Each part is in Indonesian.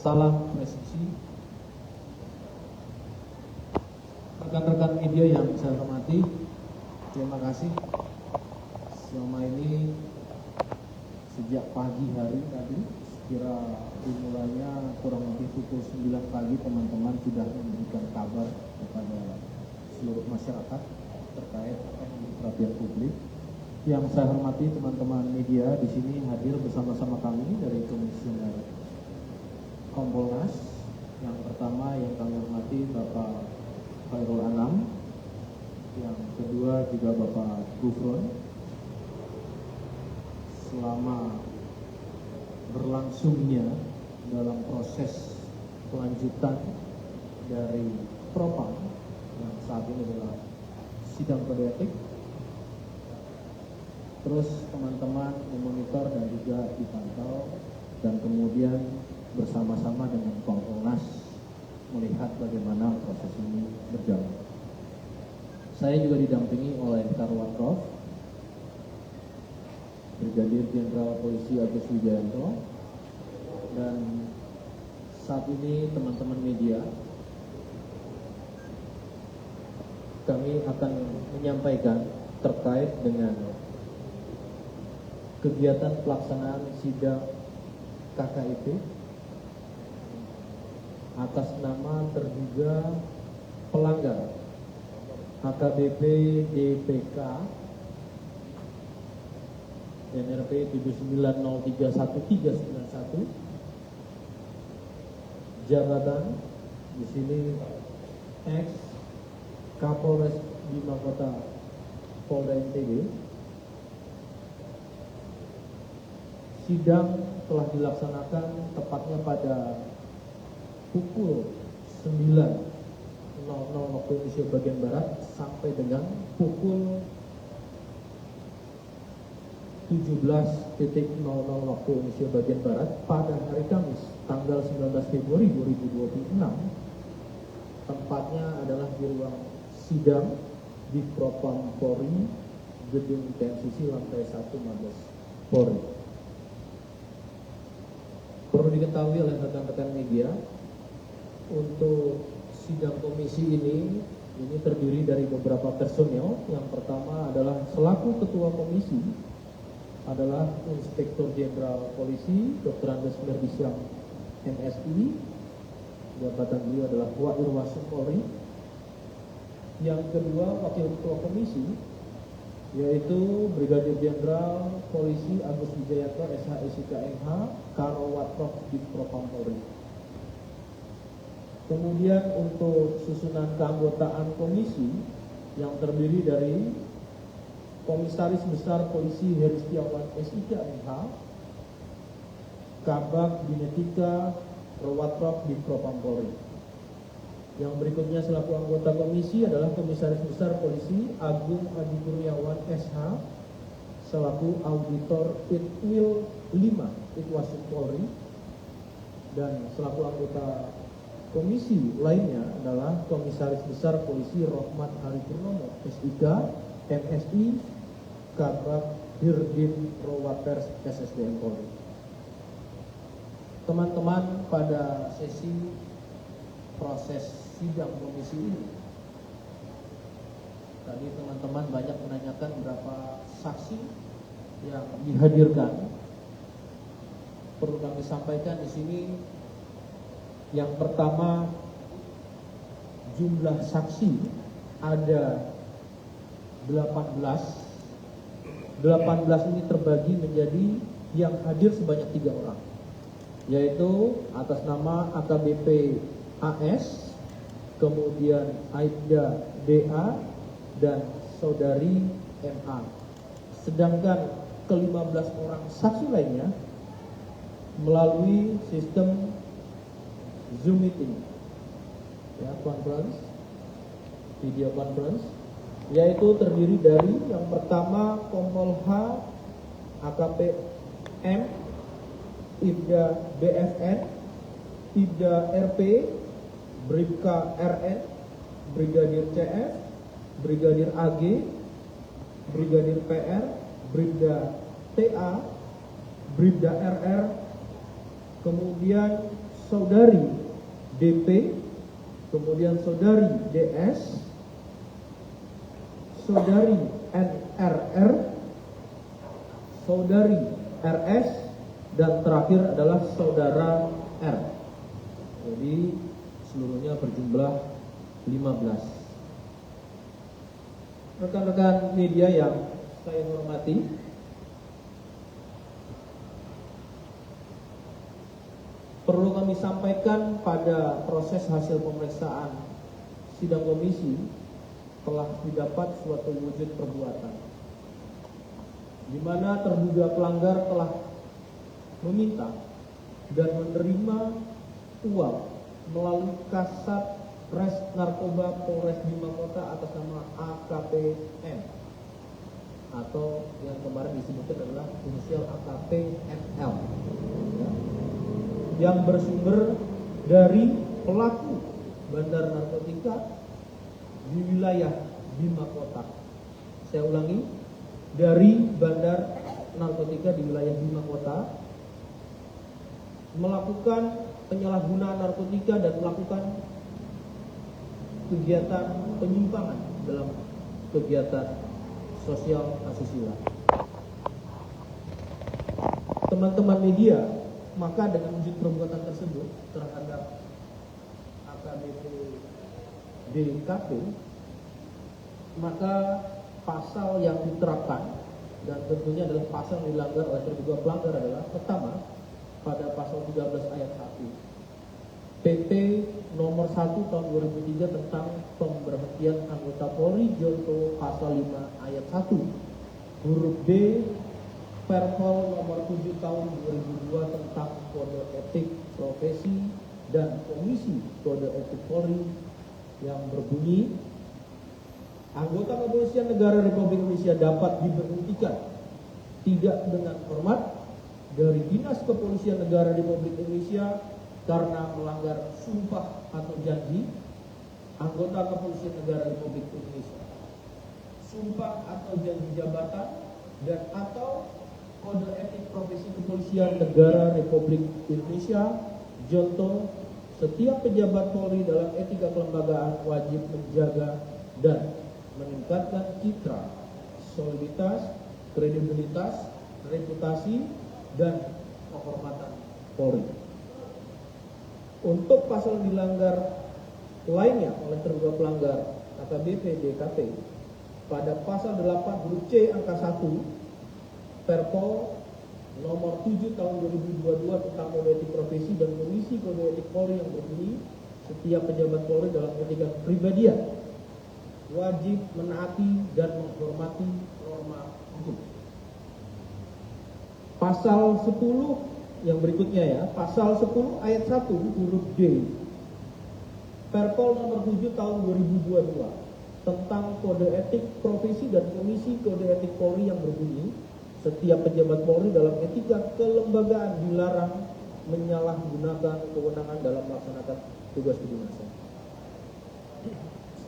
Salam presisi, rekan-rekan media yang saya hormati, terima kasih. Selama ini sejak pagi hari tadi, sekira dimulainya kurang lebih pukul 9 pagi, teman-teman sudah memberikan kabar kepada seluruh masyarakat terkait perhatian publik. Yang saya hormati teman-teman media di sini hadir bersama-sama kami dari Komisioner Kompolnas. Yang pertama yang kami hormati Bapak Khairul Anam, yang kedua juga Bapak Gufron. Selama berlangsungnya dalam proses kelanjutan dari Propam yang saat ini adalah sidang kode etik, terus teman-teman memonitor dan juga dipantau, dan kemudian bersama-sama dengan Kompolnas melihat bagaimana proses ini berjalan. Saya juga didampingi oleh Karwatprof, Brigadir Jenderal Polisi Agus Wijayanto, dan saat ini teman-teman media, kami akan menyampaikan terkait dengan kegiatan pelaksanaan sidang KKIP atas nama terduga pelanggar AKBP DPK NRP 79031391, jabatan di sini ex Kapolres Bima Kota Polda NTB. Sidang telah dilaksanakan tepatnya pada pukul 9.00 waktu Indonesia bagian Barat sampai dengan pukul 17.00 waktu Indonesia bagian Barat pada hari Kamis tanggal 19 Februari 2026. Tempatnya adalah di ruang sidang di Propam Polri, Gedung TNCC lantai 1 Mabes Polri. Perlu diketahui oleh rekan-rekan media, untuk sidang komisi ini terdiri dari beberapa personel. Yang pertama adalah selaku ketua komisi adalah Inspektur Jenderal Polisi Dr. Andes Merdisyam MSI, jabatan beliau adalah Wairwasu Polri. Yang kedua wakil ketua komisi yaitu Brigadir Jenderal Polisi Agus Wijayanto SHSIK MH, Karwatprof di Propam Polri. Kemudian untuk susunan keanggotaan komisi yang terdiri dari Komisaris Besar Polisi Heri Setiawan SIK MH, Kabag Binetika Rawatprof di Propam Polri. Yang berikutnya selaku anggota komisi adalah Komisaris Besar Polisi Agung Adi Kurniawan SH selaku Auditor Itwil 5 Itwasu Polri, dan selaku anggota komisi lainnya adalah Komisaris Besar Polisi Rohmat Hari Purnomo SIK MSI, Kabag Dirdim Rawapers SSDM Polri. Teman-teman, pada sesi proses sidang komisi ini tadi teman-teman banyak menanyakan berapa saksi yang dihadirkan. Perlu kami sampaikan di sini, yang pertama, jumlah saksi ada 18. 18 ini terbagi menjadi yang hadir sebanyak 3 orang, yaitu atas nama AKBP AS, kemudian Aibda DA, dan Saudari MA. Sedangkan ke-15 orang saksi lainnya melalui sistem Zoom meeting, ya, conference, video conference, yaitu terdiri dari yang pertama Kompol H, AKP M, Ibda BFN, Ibda RP, Bribka RN, Brigadir CF, Brigadir AG, Brigadir PR, Bribda TA, Bribda RR, kemudian saudari DP, kemudian saudari DS, saudari NRR, saudari RS, dan terakhir adalah saudara R. Jadi seluruhnya berjumlah 15. Rekan-rekan media yang saya hormati, perlu kami sampaikan pada proses hasil pemeriksaan sidang komisi telah didapat suatu wujud perbuatan di mana terduga pelanggar telah meminta dan menerima uang melalui Kasat Res Narkoba Polres Bima Kota atas nama AKPM atau yang kemarin disebutkan adalah inisial AKPML, ya, yang bersumber dari pelaku bandar narkotika di wilayah Bima Kota. Saya ulangi, dari bandar narkotika di wilayah Bima Kota melakukan penyalahgunaan narkotika dan melakukan kegiatan penyimpangan dalam kegiatan sosial asusila. Teman-teman media, maka dengan wujud perbuatan tersebut terhadap AKBP DKP, maka pasal yang diterapkan dan tentunya adalah pasal yang dilanggar oleh terduga pelanggar adalah pertama pada pasal 13 ayat 1 PP nomor 1 tahun 2003 tentang pemberhentian anggota Polri Jonto pasal 5 ayat 1 huruf B Perpol nomor 7 tahun 2002 tentang kode etik profesi dan komisi kode etik Polri yang berbunyi anggota kepolisian negara Republik Indonesia dapat diberhentikan tidak dengan hormat dari Dinas Kepolisian Negara Republik Indonesia karena melanggar sumpah atau janji anggota Kepolisian Negara Republik Indonesia, sumpah atau janji jabatan dan atau kode etik profesi kepolisian negara Republik Indonesia. Jonto, setiap pejabat Polri dalam etika kelembagaan wajib menjaga dan meningkatkan citra, soliditas, kredibilitas, reputasi, dan kehormatan Polri. Untuk pasal dilanggar lainnya oleh terduga pelanggar AKBP DKP pada pasal 8 huruf C angka 1 Perpol nomor 7 tahun 2022 tentang kode etik profesi dan komisi kode etik Polri yang berbunyi setiap pejabat Polri dalam etika kepribadian wajib menaati dan menghormati norma hukum. Pasal 10 yang berikutnya ya, pasal 10 ayat 1 huruf D Perpol nomor 7 tahun 2022 tentang kode etik profesi dan komisi kode etik Polri yang berbunyi setiap pejabat Polri dalam etika kelembagaan dilarang menyalahgunakan kewenangan dalam melaksanakan tugas kedinasan.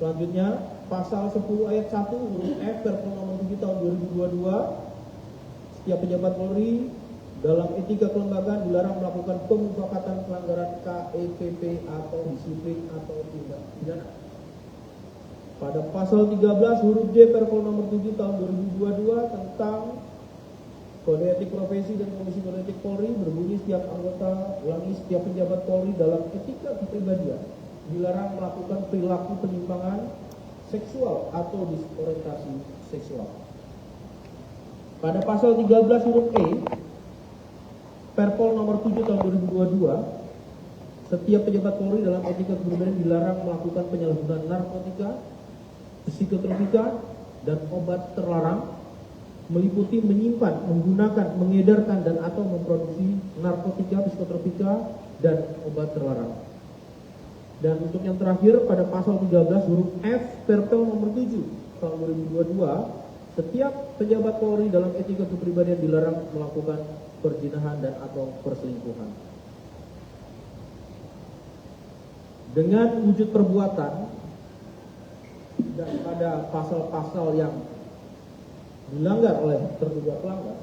Selanjutnya pasal 10 ayat 1 huruf F Perpol nomor 7 tahun 2022 setiap pejabat Polri dalam etika kelembagaan dilarang melakukan pemufakatan pelanggaran KEPP atau disiplin atau tindak pidana. Pada pasal 13 huruf D Perpol nomor 7 tahun 2022 tentang kode etik profesi dan komisi kode etik Polri berbunyi setiap setiap pejabat Polri dalam etika kepribadian dilarang melakukan perilaku penyimpangan seksual atau disorientasi seksual. Pada pasal 13 huruf E Perpol nomor 7 tahun 2022 setiap pejabat Polri dalam etika kepribadian dilarang melakukan penyalahgunaan narkotika, psikotropika, dan obat terlarang meliputi menyimpan, menggunakan, mengedarkan dan atau memproduksi narkotika, psikotropika, dan obat terlarang. Dan untuk yang terakhir pada pasal 13 huruf F Perpol nomor 7 tahun 2022 setiap pejabat Polri dalam etika kepribadian dilarang melakukan perzinahan dan atau perselingkuhan. Dengan wujud perbuatan dan pada pasal-pasal yang dilanggar oleh terduga pelanggar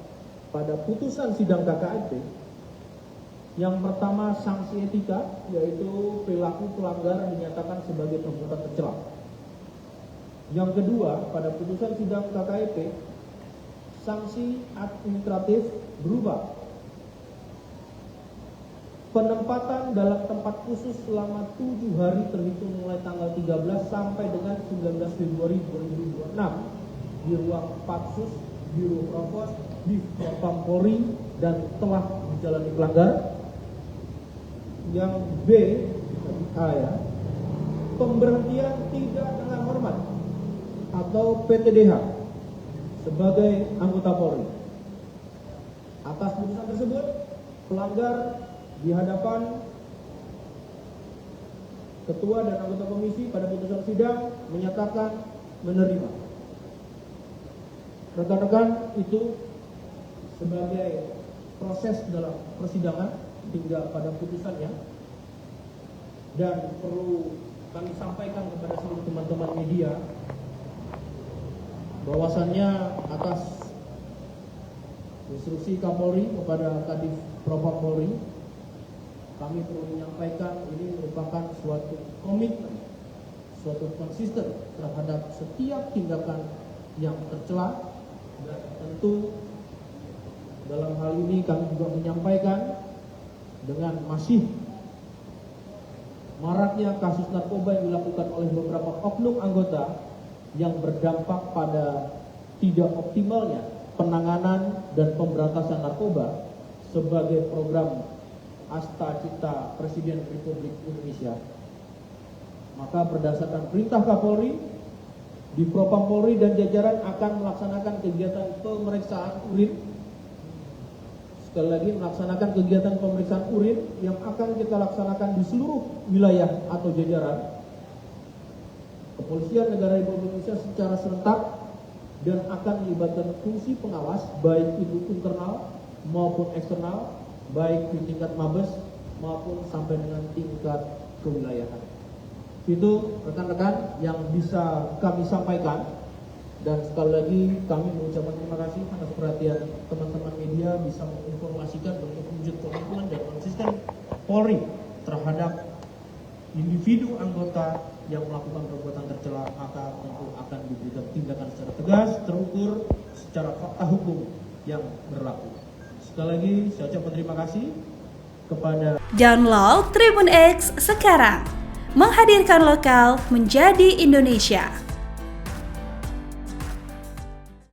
pada putusan sidang KKIP Yang pertama sanksi etika, yaitu perilaku pelanggar dinyatakan sebagai perbuatan tercela. Yang kedua, pada putusan sidang KKEP, sanksi administratif berupa penempatan dalam tempat khusus selama 7 hari terhitung mulai tanggal 13 sampai dengan 19 Februari 2026 di ruang Patsus, Biro Provos, di Propam Polri dan telah dijalani pelanggar. Yang B, A ya, pemberhentian tidak dengan hormat atau PTDH sebagai anggota Polri. Atas putusan tersebut, pelanggar di hadapan ketua dan anggota komisi pada putusan sidang menyatakan menerima. Rekan-rekan, itu sebagai proses dalam persidangan hingga pada putusannya, dan perlu kami sampaikan kepada seluruh teman-teman media bahwasannya atas instruksi Kapolri kepada Kadif Propam Polri, kami perlu menyampaikan ini merupakan suatu komitmen, suatu konsisten terhadap setiap tindakan yang tercela, dan tentu dalam hal ini kami juga menyampaikan dengan masih maraknya kasus narkoba yang dilakukan oleh beberapa oknum anggota yang berdampak pada tidak optimalnya penanganan dan pemberantasan narkoba sebagai program Asta Cipta Presiden Republik Indonesia. Maka berdasarkan perintah Kapolri, di Propam Polri dan jajaran akan melaksanakan kegiatan pemeriksaan urin. Sekali lagi, melaksanakan kegiatan pemeriksaan urin yang akan kita laksanakan di seluruh wilayah atau jajaran Kepolisian Negara Republik Indonesia secara serentak, dan akan melibatkan fungsi pengawas baik itu internal maupun eksternal, baik di tingkat Mabes maupun sampai dengan tingkat kewilayahan. Itu rekan-rekan yang bisa kami sampaikan, dan sekali lagi kami mengucapkan terima kasih atas perhatian teman-teman media bisa menginformasikan bentuk wujud komitmen dan konsisten Polri terhadap individu anggota yang melakukan perbuatan tercela, maka tentu akan diberikan tindakan secara tegas, terukur, secara fakta hukum yang berlaku. Sekali lagi saya ucapkan terima kasih kepada Download Tribun X sekarang, menghadirkan lokal menjadi Indonesia.